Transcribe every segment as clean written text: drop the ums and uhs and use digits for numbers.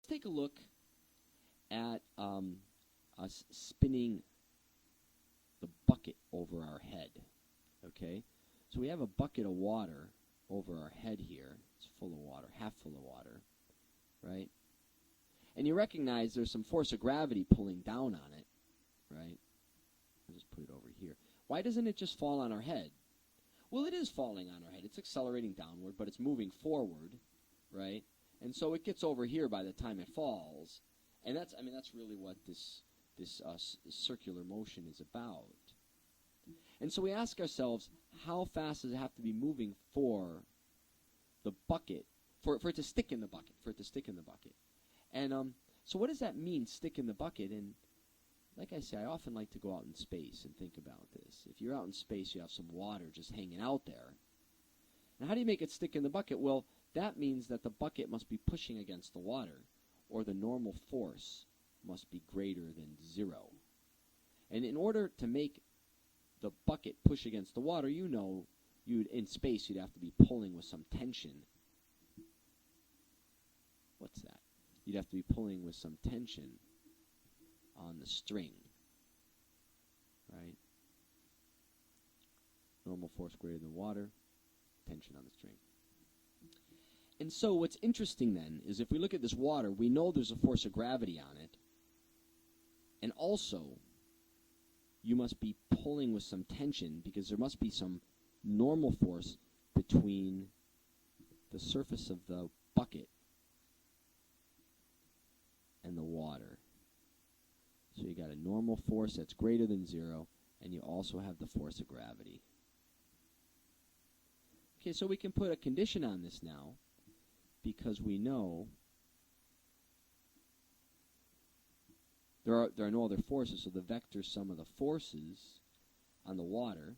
take a look at us spinning the bucket over our head. Okay? So we have a bucket of water over our head here. It's full of water, half full of water, right? And you recognize there's some force of gravity pulling down on it, right? I'll just put it over here. Why doesn't it just fall on our head? Well, it is falling on our head. It's accelerating downward, but it's moving forward, right? And so it gets over here by the time it falls. And that's really what this circular motion is about. And so we ask ourselves, how fast does it have to be moving for the bucket, for it to stick in the bucket, And so what does that mean, stick in the bucket? And like I say, I often like to go out in space and think about this. If you're out in space, you have some water just hanging out there. Now, how do you make it stick in the bucket? Well, that means that the bucket must be pushing against the water, or the normal force must be greater than 0. And in order to make the bucket push against the water, in space you'd have to be pulling with some tension. What's that? You'd have to be pulling with some tension on the string, right? Normal force greater than water, tension on the string. And so what's interesting then is if we look at this water, we know there's a force of gravity on it. And also, you must be pulling with some tension because there must be some normal force between the surface of the bucket and the water. So you got a normal force that's greater than 0, and you also have the force of gravity. Okay, so we can put a condition on this now, because we know there are no other forces, so the vector sum of the forces on the water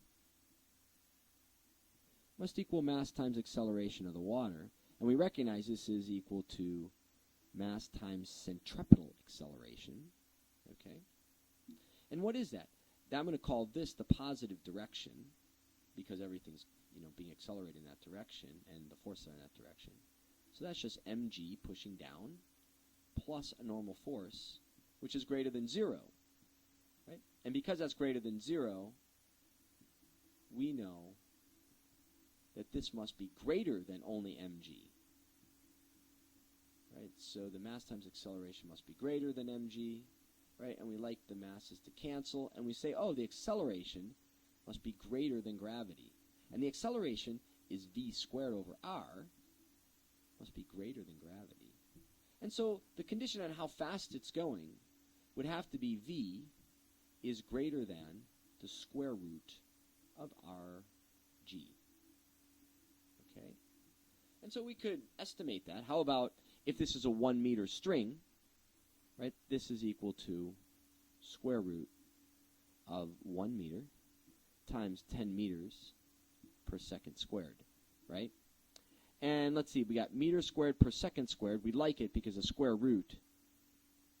must equal mass times acceleration of the water, and we recognize this is equal to mass times centripetal acceleration. Okay? And what is that? I'm going to call this the positive direction, because everything's being accelerated in that direction, and the forces are in that direction. So that's just mg pushing down plus a normal force, which is greater than 0. Right? And because that's greater than 0, we know that this must be greater than only mg. Right? So the mass times acceleration must be greater than mg. Right? And we like the masses to cancel, and we say, oh, the acceleration must be greater than gravity. And the acceleration is v squared over r, must be greater than gravity. And so the condition on how fast it's going would have to be v is greater than the square root of rg. Okay? And so we could estimate that. How about if this is a 1 meter string, right? This is equal to square root of 1 meter times 10 meters per second squared, right? And let's see, we got meters squared per second squared. We like it because the square root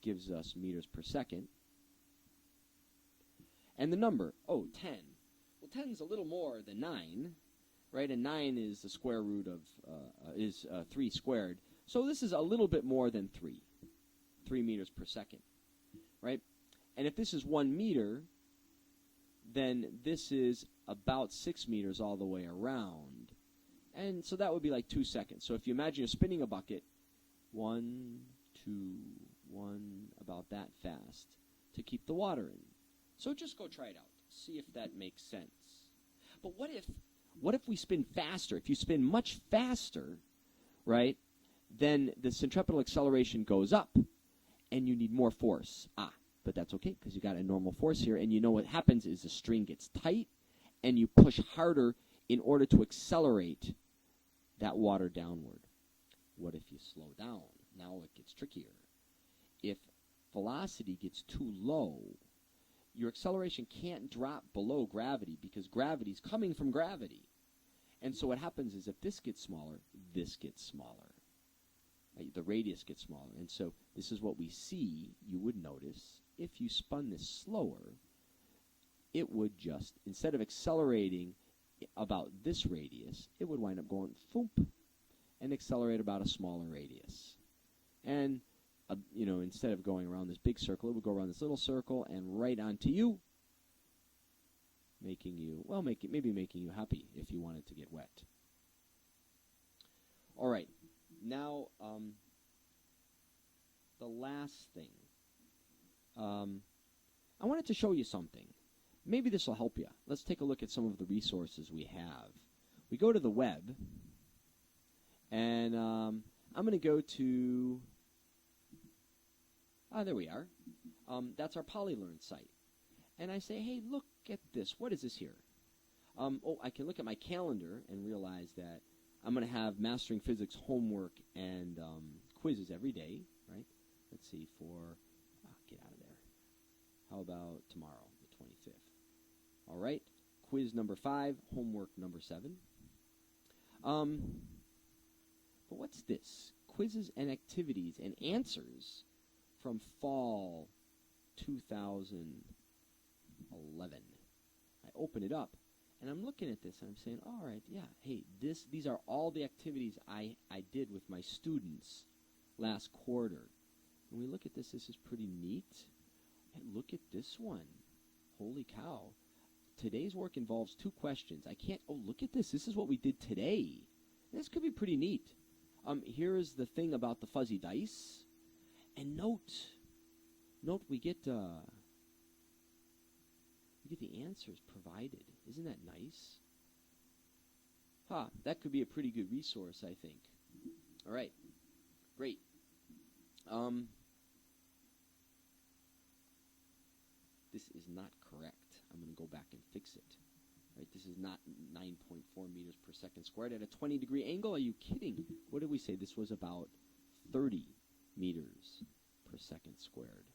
gives us meters per second. And the number, 10. Well, 10 is a little more than 9, right? And 9 is the square root of, 3 squared. So this is a little bit more than 3 meters per second, right? And if this is 1 meter, then this is about 6 meters all the way around. And so that would be like 2 seconds. So if you imagine you're spinning a bucket, 1, 2, 1, about that fast to keep the water in. So just go try it out. See if that makes sense. But what if we spin faster? If you spin much faster, right, then the centripetal acceleration goes up and you need more force. But that's okay because you got a normal force here, and you know what happens is the string gets tight and you push harder in order to accelerate that water downward. What if you slow down? Now it gets trickier. If velocity gets too low, your acceleration can't drop below gravity because gravity is coming from gravity. And so what happens is if this gets smaller, this gets smaller. Right? The radius gets smaller. And so this is what we see, you would notice, if you spun this slower, it would just, instead of accelerating about this radius, it would wind up going thump and accelerate about a smaller radius. And instead of going around this big circle, it would go around this little circle and right onto you, making you, maybe making you happy if you wanted to get wet. All right, now the last thing. I wanted to show you something. Maybe this will help you. Let's take a look at some of the resources we have. We go to the web, and I'm going to go to, there we are. That's our PolyLearn site. And I say, hey, look at this. What is this here? I can look at my calendar and realize that I'm going to have Mastering Physics homework and quizzes every day, right? Let's see, get out of there. How about tomorrow, the 25th? All right, quiz number 5, homework number 7. But what's this? Quizzes and activities and answers from fall 2011. I open it up, and I'm looking at this, and I'm saying, all right, yeah, hey, these are all the activities I did with my students last quarter. When we look at this is pretty neat. And look at this one. Holy cow. Today's work involves 2 questions. Look at this. This is what we did today. This could be pretty neat. Here is the thing about the fuzzy dice. And note we get the answers provided. Isn't that nice? That could be a pretty good resource, I think. All right. Great. This is not correct. I'm going to go back and fix it. Right, this is not 9.4 meters per second squared at a 20-degree angle. Are you kidding? What did we say? This was about 30 meters per second squared.